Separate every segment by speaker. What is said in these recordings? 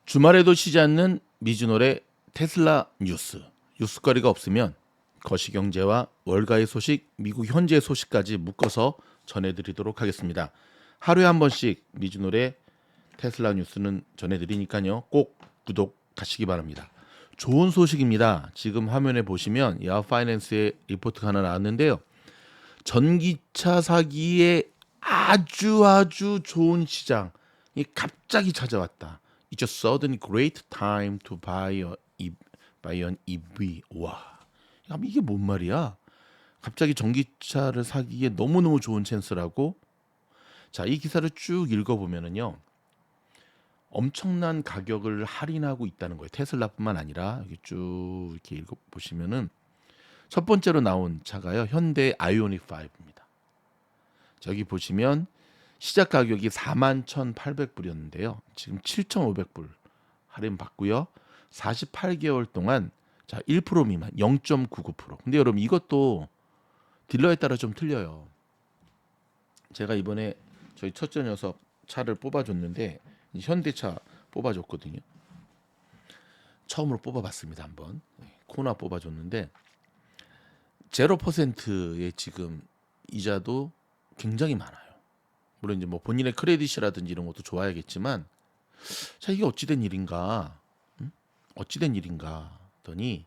Speaker 1: 주말에도 쉬지 않는 미즈노의 테슬라 뉴스. 뉴스거리가 없으면 거시경제와 월가의 소식, 미국 현재 소식까지 묶어서 전해드리도록 하겠습니다. 하루에 한 번씩 미즈노의 테슬라 뉴스는 전해드리니까요. 꼭 구독하시기 바랍니다. 좋은 소식입니다. 지금 화면에 보시면 야후 파이낸스의 리포트가 하나 나왔는데요. 전기차 사기에 아주 좋은 시장이 갑자기 찾아왔다. It's a sudden great time to buy an EV. 와, 이게 뭔 말이야? 갑자기 전기차를 사기에 너무너무 좋은 찬스라고? 자, 이 기사를 쭉 읽어보면은요. 엄청난 가격을 할인하고 있다는 거예요. 테슬라뿐만 아니라 여기 쭉 이렇게 읽어보시면은 첫 번째로 나온 차가요. 현대 아이오닉 5입니다. 저기 보시면 시작 가격이 41,800불이었는데요. 지금 7,500불 할인 받고요. 48개월 동안 자 1% 미만 0.99%. 근데 여러분 이것도 딜러에 따라 좀 틀려요. 제가 이번에 저희 첫째 녀석 차를 뽑아줬는데 현대차 뽑아줬거든요. 처음으로 뽑아봤습니다. 한번 코나 뽑아줬는데 0%의 지금 이자도 굉장히 많아요. 물론 이제 뭐 본인의 크레딧이라든지 이런 것도 좋아야겠지만 자 이게 어찌된 일인가? 어찌된 일인가? 더니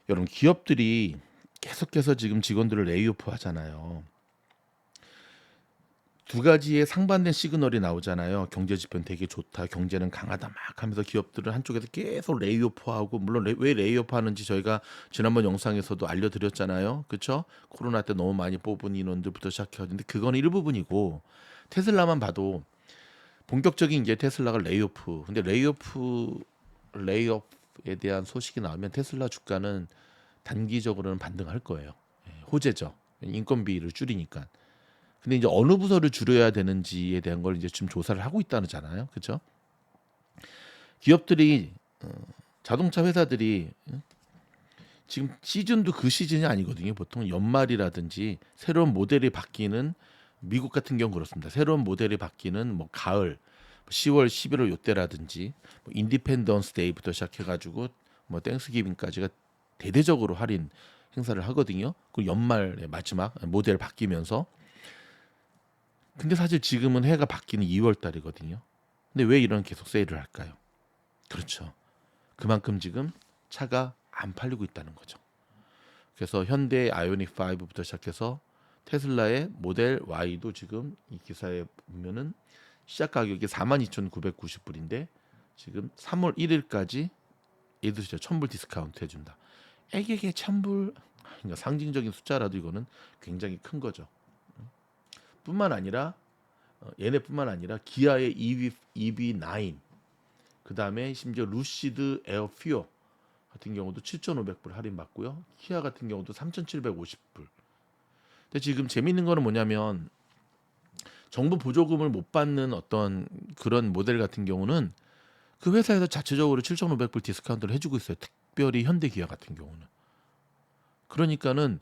Speaker 1: 여러분 기업들이 계속해서 지금 직원들을 레이오프 하잖아요. 두 가지의 상반된 시그널이 나오잖아요. 경제 지표는 되게 좋다, 경제는 강하다 막 하면서 기업들은 한쪽에서 계속 레이오프하고 물론 왜 레이오프하는지 저희가 지난번 영상에서도 알려드렸잖아요. 그렇죠? 코로나 때 너무 많이 뽑은 인원들부터 시작해왔는데 그건 일부분이고 테슬라만 봐도 본격적인 이제 테슬라가 레이오프. 근데 레이오프에 대한 소식이 나오면 테슬라 주가는 단기적으로는 반등할 거예요. 호재죠. 인건비를 줄이니까. 근데 이제 어느 부서를 줄여야 되는지에 대한 걸 이제 지금 조사를 하고 있다잖아요. 그렇죠? 기업들이 자동차 회사들이 지금 시즌도 그 시즌이 아니거든요. 보통 연말이라든지 새로운 모델이 바뀌는 미국 같은 경우 그렇습니다. 새로운 모델이 바뀌는 뭐 가을 10월, 11월 요때라든지 뭐 인디펜던스 데이부터 시작해가지고 뭐 땡스기빙까지가 대대적으로 할인 행사를 하거든요. 그 연말에 마지막 모델 바뀌면서 근데 사실 지금은 해가 바뀌는 2월 달이거든요. 근데 왜 이런 계속 세일을 할까요? 그렇죠. 그만큼 지금 차가 안 팔리고 있다는 거죠. 그래서 현대 아이오닉 5부터 시작해서 테슬라의 모델 Y도 지금 이 기사에 보면은 시작 가격이 42,990불인데 지금 3월 1일까지 얘도 진짜 1,000불 디스카운트 해준다. 에게게 1,000불 그러니까 상징적인 숫자라도 이거는 굉장히 큰 거죠. 뿐만 아니라 얘네뿐만 아니라 기아의 EV9 그 다음에 심지어 루시드 에어 퓨어 같은 경우도 7,500불 할인 받고요. 키아 같은 경우도 3,750불. 근데 지금 재밌는 거는 뭐냐면 정부 보조금을 못 받는 어떤 그런 모델 같은 경우는 그 회사에서 자체적으로 7,500불 디스카운트를 해주고 있어요. 특별히 현대기아 같은 경우는. 그러니까는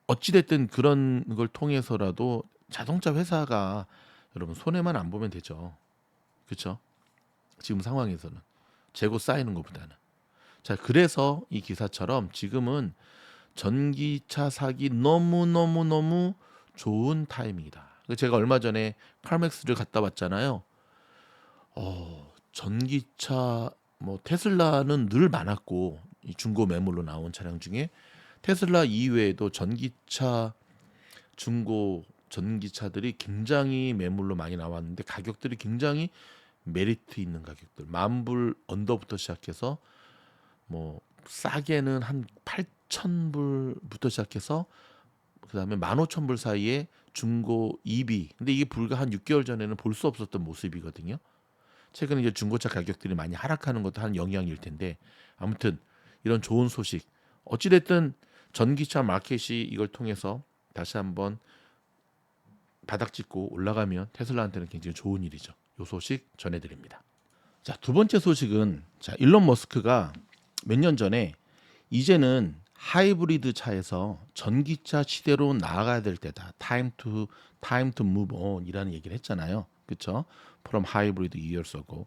Speaker 1: 어찌됐든 그런 걸 통해서라도 자동차 회사가 여러분 손해만 안 보면 되죠. 그렇죠? 지금 상황에서는 재고 쌓이는 것보다는. 자, 그래서 이 기사처럼 지금은 전기차 사기 너무 좋은 타이밍이다. 제가 얼마 전에 칼맥스를 갔다 왔잖아요. 전기차 뭐 테슬라는 늘 많았고 이 중고 매물로 나온 차량 중에 테슬라 이외에도 중고 전기차들이 굉장히 매물로 많이 나왔는데 가격들이 굉장히 메리트 있는 가격들 10,000불 언더부터 시작해서 뭐 싸게는 한 8,000불부터 시작해서 그다음에 15,000불 사이에 중고 EV 근데 이게 불과 한 6개월 전에는 볼 수 없었던 모습이거든요. 최근에 이제 중고차 가격들이 많이 하락하는 것도 한 영향일 텐데 아무튼 이런 좋은 소식 어찌됐든 전기차 마켓이 이걸 통해서 다시 한번 바닥 짚고 올라가면 테슬라한테는 굉장히 좋은 일이죠. 이 소식 전해드립니다. 자, 두 번째 소식은 자 일론 머스크가 몇 년 전에 이제는 하이브리드 차에서 전기차 시대로 나아가야 될 때다. Time to move on이라는 얘기를 했잖아요. 그렇죠? From hybrid years ago.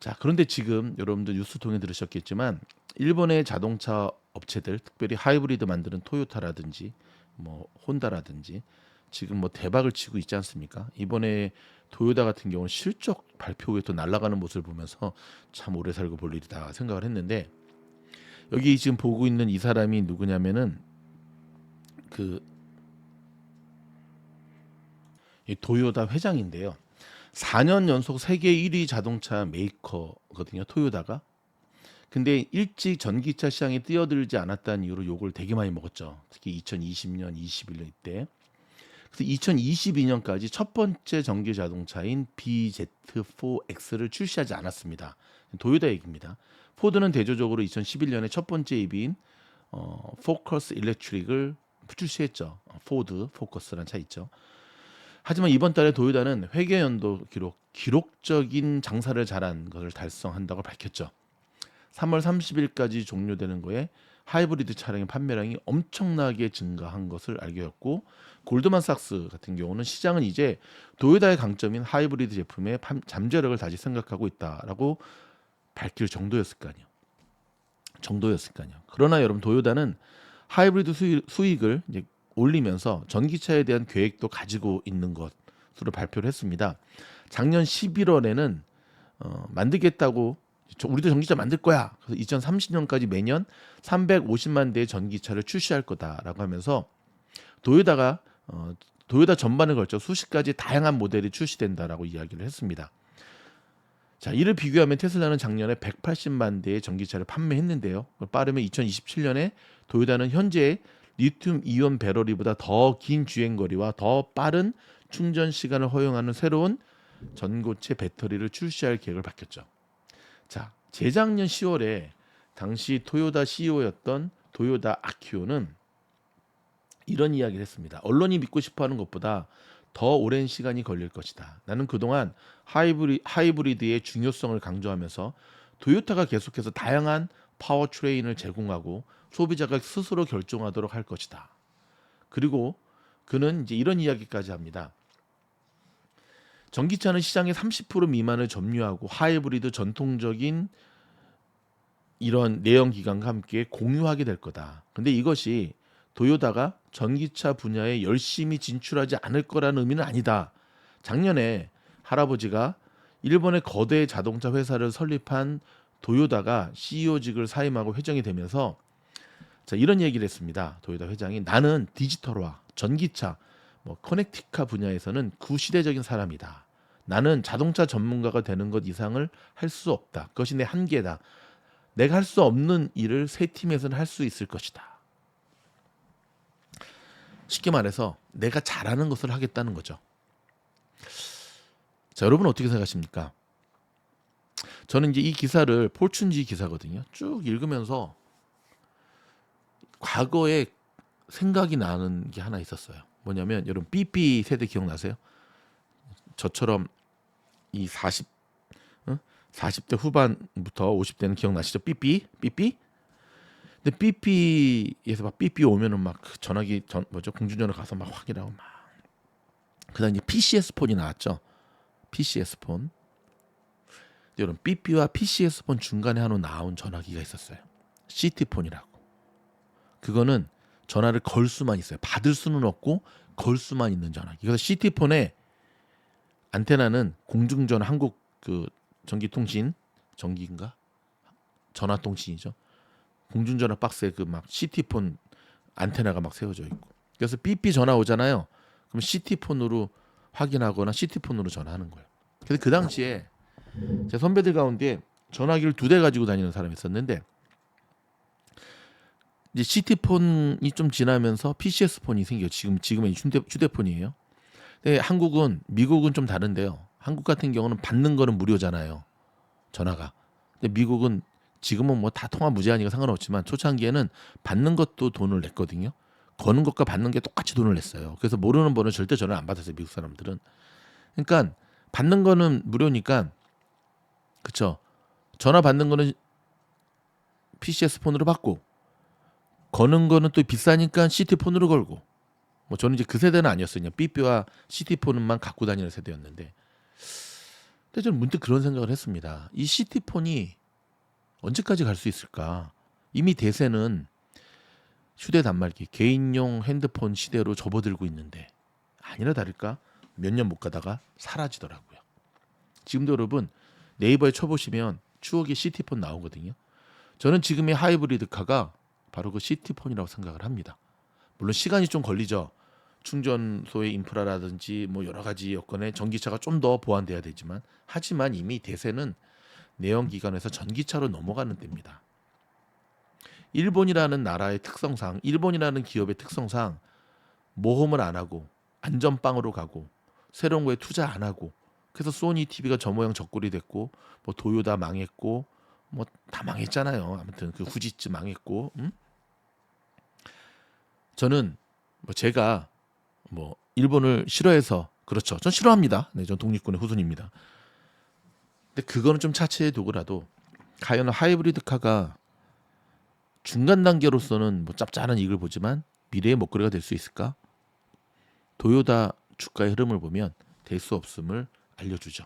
Speaker 1: 자, 그런데 지금 여러분들 뉴스 통해 들으셨겠지만 일본의 자동차 업체들, 특별히 하이브리드 만드는 토요타라든지 뭐 혼다라든지 지금 뭐 대박을 치고 있지 않습니까? 이번에 도요타 같은 경우는 실적 발표 후에 또 날아가는 모습을 보면서 참 오래 살고 볼 일이다 생각을 했는데, 여기 지금 보고 있는 이 사람이 누구냐면은 그 이 도요타 회장인데요. 4년 연속 세계 1위 자동차 메이커거든요, 토요타가. 근데 일찍 전기차 시장에 뛰어들지 않았다는 이유로 욕을 되게 많이 먹었죠. 특히 2020년, 21년 이때. 그래서 2022년까지 첫 번째 전기 자동차인 BZ4X를 출시하지 않았습니다. 도요타 얘기입니다. 포드는 대조적으로 2011년에 첫 번째 EV인 포커스 일렉트릭을 출시했죠. 포드 포커스라는 차 있죠. 하지만 이번 달에 도요타는 회계 연도 기록적인 장사를 잘한 것을 달성한다고 밝혔죠. 3월 30일까지 종료되는 거에 하이브리드 차량의 판매량이 엄청나게 증가한 것을 알게 됐고, 골드만삭스 같은 경우는 시장은 이제 도요타의 강점인 하이브리드 제품의 잠재력을 다시 생각하고 있다라고 밝힐 정도였을까요. 그러나 여러분, 도요타는 하이브리드 수익을 이제 올리면서 전기차에 대한 계획도 가지고 있는 것으로 발표를 했습니다. 작년 11월에는 만들겠다고, 우리도 전기차 만들 거야. 그래서 2030년까지 매년 350만 대의 전기차를 출시할 거다라고 하면서 도요타가 도요타 전반을 걸쳐 수십 가지 다양한 모델이 출시된다라고 이야기를 했습니다. 자, 이를 비교하면 테슬라는 작년에 180만 대의 전기차를 판매했는데요. 빠르면 2027년에 도요타는 현재 리튬 이온 배터리보다 더 긴 주행거리와 더 빠른 충전 시간을 허용하는 새로운 전고체 배터리를 출시할 계획을 밝혔죠. 자, 재작년 10월에 당시 토요타 CEO였던 도요타 아키오는 이런 이야기를 했습니다. 언론이 믿고 싶어하는 것보다 더 오랜 시간이 걸릴 것이다. 나는 그동안 하이브리드의 중요성을 강조하면서 도요타가 계속해서 다양한 파워트레인을 제공하고 소비자가 스스로 결정하도록 할 것이다. 그리고 그는 이제 이런 이야기까지 합니다. 전기차는 시장의 30% 미만을 점유하고 하이브리드 전통적인 이런 내연 기관과 함께 공유하게 될 거다. 근데 이것이 도요타가 전기차 분야에 열심히 진출하지 않을 거라는 의미는 아니다. 작년에 할아버지가 일본의 거대 자동차 회사를 설립한 도요타가 CEO직을 사임하고 회장이 되면서 자, 이런 얘기를 했습니다. 도요타 회장이 나는 디지털화, 전기차, 커넥티카 분야에서는 구시대적인 사람이다. 나는 자동차 전문가가 되는 것 이상을 할 수 없다. 그것이 내 한계다. 내가 할 수 없는 일을 새 팀에서는 할 수 있을 것이다. 쉽게 말해서 내가 잘하는 것을 하겠다는 거죠. 자, 여러분 어떻게 생각하십니까? 저는 이제 이 기사를 폴춘지 기사거든요. 쭉 읽으면서 과거에 생각이 나는 게 하나 있었어요. 뭐냐면 여러분 삐삐 세대 기억나세요? 저처럼 이 40대 후반부터 50대는 기억나시죠? 삐삐? 근데 삐삐에서 막 삐삐 오면은 막 전화기 공중전화 가서 막 확인하고 막. 그다음 이제 PCS 폰이 나왔죠. PCS 폰. 근데 여러분 삐삐와 PCS 폰 중간에 하나 나온 전화기가 있었어요. CT 폰이라고. 그거는 전화를 걸 수만 있어요. 받을 수는 없고 걸 수만 있는 전화기. 그래서 CT 폰에 안테나는 공중전화 한국 그 전기통신 전기인가 전화통신이죠. 공중전화 박스에 그 막 CT폰 안테나가 막 세워져 있고. 그래서 삐삐 전화 오잖아요. 그럼 CT폰으로 확인하거나 CT폰으로 전화하는 거예요. 그래서 그 당시에 제 선배들 가운데 전화기를 2대 가지고 다니는 사람이 있었는데 이제 CT폰이 좀 지나면서 PCS폰이 생겨. 지금은 휴대폰이에요. 근데 미국은 좀 다른데요. 한국 같은 경우는 받는 거는 무료잖아요. 전화가. 근데 미국은 지금은 뭐 다 통화 무제한이니까 상관없지만 초창기에는 받는 것도 돈을 냈거든요. 거는 것과 받는 게 똑같이 돈을 냈어요. 그래서 모르는 번호는 절대 전화를 안 받았어요. 미국 사람들은. 그러니까 받는 거는 무료니까 그쵸. 전화 받는 거는 PCS 폰으로 받고 거는 거는 또 비싸니까 CT 폰으로 걸고. 저는 이제 그 세대는 아니었어요. 그냥 삐삐와 CT 폰만 갖고 다니는 세대였는데 근데 저는 문득 그런 생각을 했습니다. 이 시티폰이 언제까지 갈 수 있을까? 이미 대세는 휴대 단말기, 개인용 핸드폰 시대로 접어들고 있는데 아니나 다를까 몇 년 못 가다가 사라지더라고요. 지금도 여러분 네이버에 쳐보시면 추억의 시티폰 나오거든요. 저는 지금의 하이브리드카가 바로 그 시티폰이라고 생각을 합니다. 물론 시간이 좀 걸리죠. 충전소의 인프라라든지 뭐 여러 가지 여건에 전기차가 좀 더 보완돼야 되지만 하지만 이미 대세는 내연기관에서 전기차로 넘어가는 때입니다. 일본이라는 나라의 특성상, 일본이라는 기업의 특성상 모험을 안 하고 안전빵으로 가고 새로운 거에 투자 안 하고 그래서 소니 TV가 저 모양 저 꼴이 됐고 뭐 도요다 망했고 뭐 다 망했잖아요. 아무튼 그 후지츠 망했고 저는 뭐 제가 뭐 일본을 싫어해서 그렇죠. 전 싫어합니다. 네, 전 독립군의 후손입니다. 근데 그거는 좀 차치해 두고라도 과연 하이브리드 카가 중간 단계로서는 뭐 짭짤한 이익을 보지만 미래의 먹거리가 될 수 있을까? 도요다 주가의 흐름을 보면 될 수 없음을 알려주죠.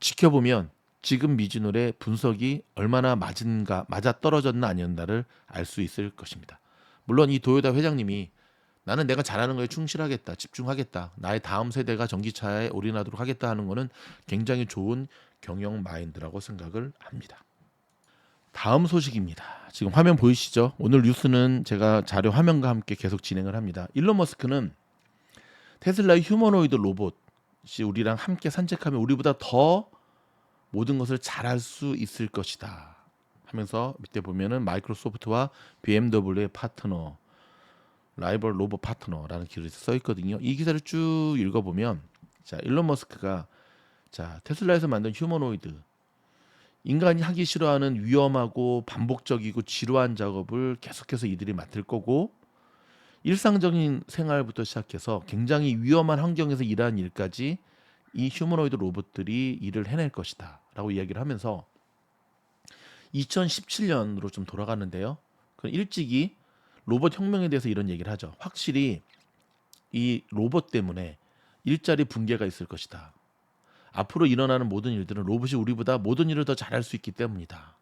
Speaker 1: 지켜보면 지금 미주널의 분석이 얼마나 맞아 떨어졌나 아니었나를 알 수 있을 것입니다. 물론 이 도요다 회장님이 나는 내가 잘하는 거에 충실하겠다, 집중하겠다, 나의 다음 세대가 전기차에 올인하도록 하겠다 하는 거는 굉장히 좋은 경영 마인드라고 생각을 합니다. 다음 소식입니다. 지금 화면 보이시죠? 오늘 뉴스는 제가 자료 화면과 함께 계속 진행을 합니다. 일론 머스크는 테슬라의 휴머노이드 로봇이 우리랑 함께 산책하면 우리보다 더 모든 것을 잘할 수 있을 것이다 하면서 밑에 보면은 마이크로소프트와 BMW의 파트너, 라이벌 로봇 파트너라는 기술이 써 있거든요. 이 기사를 쭉 읽어보면 자 일론 머스크가 자 테슬라에서 만든 휴머노이드 인간이 하기 싫어하는 위험하고 반복적이고 지루한 작업을 계속해서 이들이 맡을 거고 일상적인 생활부터 시작해서 굉장히 위험한 환경에서 일하는 일까지 이 휴머노이드 로봇들이 일을 해낼 것이다 라고 이야기를 하면서 2017년으로 좀 돌아가는데요. 그 일찍이 로봇 혁명에 대해서 이런 얘기를 하죠. 확실히 이 로봇 때문에 일자리 붕괴가 있을 것이다. 앞으로 일어나는 모든 일들은 로봇이 우리보다 모든 일을 더 잘할 수 있기 때문이다.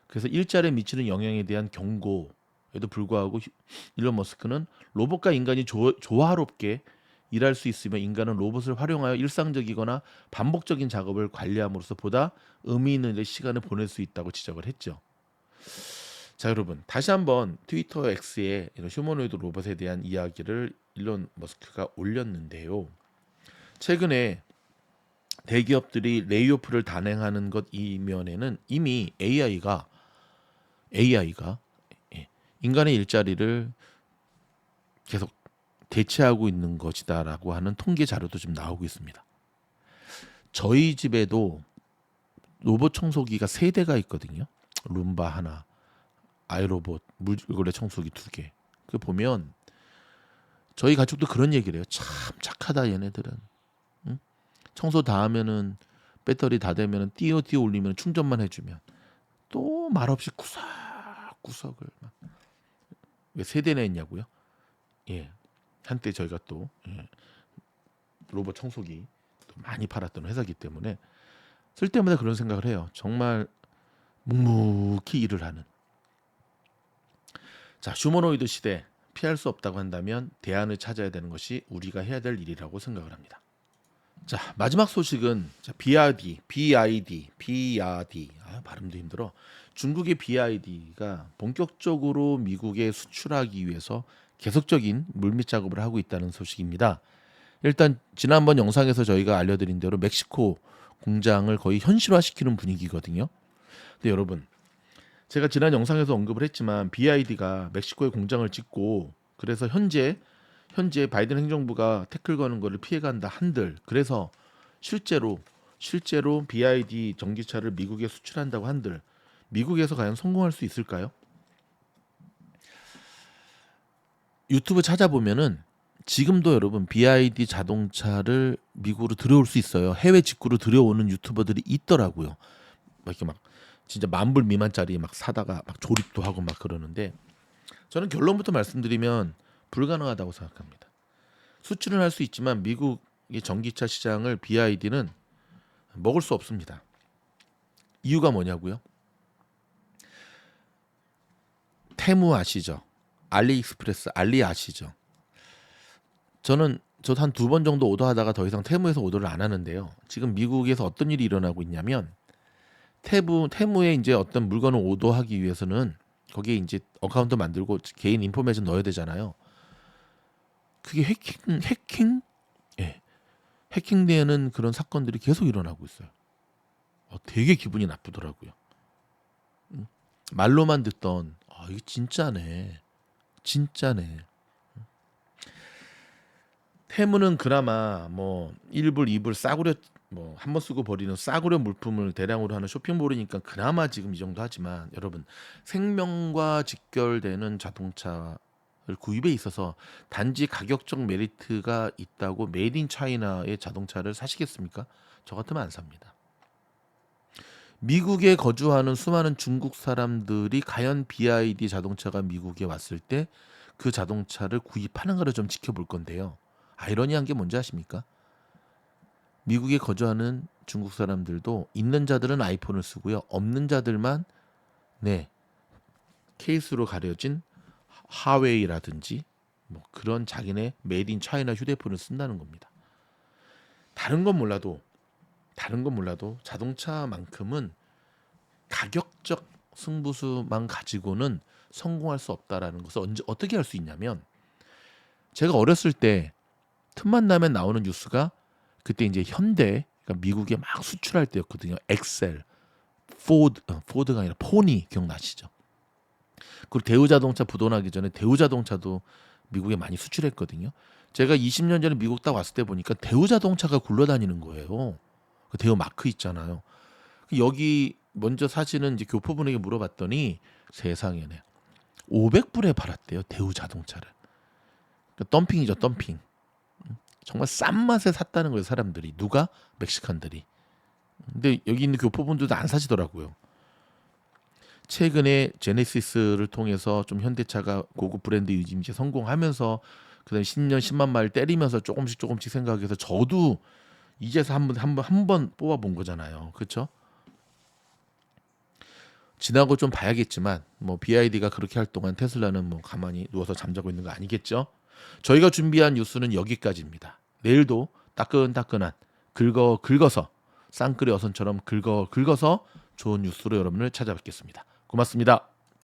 Speaker 1: 그래서 일자리에 미치는 영향에 대한 경고에도 불구하고 일론 머스크는 로봇과 인간이 조화롭게 일할 수 있으며 인간은 로봇을 활용하여 일상적이거나 반복적인 작업을 관리함으로써 보다 의미 있는 시간을 보낼 수 있다고 지적을 했죠. 자 여러분 다시 한번 트위터 X에 이런 휴머노이드 로봇에 대한 이야기를 일론 머스크가 올렸는데요. 최근에 대기업들이 레이오프를 단행하는 것 이면에는 이미 AI가 인간의 일자리를 계속 대체하고 있는 것이다라고 하는 통계 자료도 좀 나오고 있습니다. 저희 집에도 로봇 청소기가 3대가 있거든요. 룸바 하나, 아이로봇, 물걸레 청소기 2개. 그 보면 저희 가족도 그런 얘기를 해요. 참 착하다 얘네들은. 응? 청소 다 하면은 배터리 다 되면은 띄어 올리면 충전만 해주면 또 말없이 구석구석을 막. 왜 3대나 있냐고요? 예, 한때 저희가 또 로봇 청소기 또 많이 팔았던 회사이기 때문에 쓸 때마다 그런 생각을 해요. 정말 묵묵히 일을 하는. 자, 휴머노이드 시대 피할 수 없다고 한다면 대안을 찾아야 되는 것이 우리가 해야 될 일이라고 생각을 합니다. 자, 마지막 소식은 자, BRD. 발음도 힘들어. 중국의 BID가 본격적으로 미국에 수출하기 위해서 계속적인 물밑 작업을 하고 있다는 소식입니다. 일단 지난번 영상에서 저희가 알려드린 대로 멕시코 공장을 거의 현실화시키는 분위기거든요. 근데 여러분, 제가 지난 영상에서 언급을 했지만 BID가 멕시코에 공장을 짓고 그래서 현재 바이든 행정부가 태클 거는 거를 피해간다 한들 그래서 실제로 BID 전기차를 미국에 수출한다고 한들 미국에서 과연 성공할 수 있을까요? 유튜브 찾아보면은 지금도 여러분 BID 자동차를 미국으로 들여올 수 있어요. 해외 직구로 들여오는 유튜버들이 있더라고요. 막 이렇게 막 진짜 10,000불 미만짜리 막 사다가 막 조립도 하고 막 그러는데 저는 결론부터 말씀드리면 불가능하다고 생각합니다. 수출은 할 수 있지만 미국 이 전기차 시장을 BYD는 먹을 수 없습니다. 이유가 뭐냐고요? 테무 아시죠? 알리익스프레스 알리 아시죠? 저도 한 두 번 정도 오더하다가 더 이상 테무에서 오더를 안 하는데요. 지금 미국에서 어떤 일이 일어나고 있냐면 테무에 이제 어떤 물건을 오더하기 위해서는 거기에 이제 어카운트 만들고 개인 인포메이션 넣어야 되잖아요. 그게 해킹? 예. 해킹되는 그런 사건들이 계속 일어나고 있어요. 되게 기분이 나쁘더라고요. 말로만 듣던 이게 진짜네. 진짜네. 테무는 그나마 뭐 1불, 2불 싸구려 뭐 한 번 쓰고 버리는 싸구려 물품을 대량으로 하는 쇼핑몰이니까 그나마 지금 이 정도 하지만 여러분 생명과 직결되는 자동차를 구입에 있어서 단지 가격적 메리트가 있다고 메이드 인 차이나의 자동차를 사시겠습니까? 저 같으면 안 삽니다. 미국에 거주하는 수많은 중국 사람들이 과연 BYD 자동차가 미국에 왔을 때 그 자동차를 구입하는가를 좀 지켜볼 건데요. 아이러니한 게 뭔지 아십니까? 미국에 거주하는 중국 사람들도 있는 자들은 아이폰을 쓰고요. 없는 자들만 케이스로 가려진 하웨이라든지 뭐 그런 자기네 메이드 인 차이나 휴대폰을 쓴다는 겁니다. 다른 건 몰라도 자동차만큼은 가격적 승부수만 가지고는 성공할 수 없다라는 것을 어떻게 할 수 있냐면 제가 어렸을 때 틈만 나면 나오는 뉴스가 그때 이제 현대 그러니까 미국에 막 수출할 때였거든요. 엑셀, 포드가 아니라 포니 기억나시죠? 그리고 대우자동차 부도나기 전에 대우자동차도 미국에 많이 수출했거든요. 제가 20년 전에 미국 딱 왔을 때 보니까 대우자동차가 굴러다니는 거예요. 그 대우 마크 있잖아요. 여기 먼저 사시는 이제 교포분에게 물어봤더니 세상에네 500불에 팔았대요. 대우자동차를. 그러니까 덤핑이죠, 덤핑. 정말 싼 맛에 샀다는 거예요, 사람들이. 누가? 멕시칸들이. 근데 여기 있는 교포분들도 안 사시더라고요. 최근에 제네시스를 통해서 좀 현대차가 고급 브랜드 유지에 성공하면서 그다음에 10년 10만 마일 때리면서 조금씩 생각해서 저도 이제서 한 번 뽑아본 거잖아요. 그렇죠? 지나고 좀 봐야겠지만 뭐 BYD가 그렇게 할 동안 테슬라는 뭐 가만히 누워서 잠자고 있는 거 아니겠죠? 저희가 준비한 뉴스는 여기까지입니다. 내일도 따끈따끈한 긁어서 쌍끌이 어선처럼 긁어서 좋은 뉴스로 여러분을 찾아뵙겠습니다. 고맙습니다.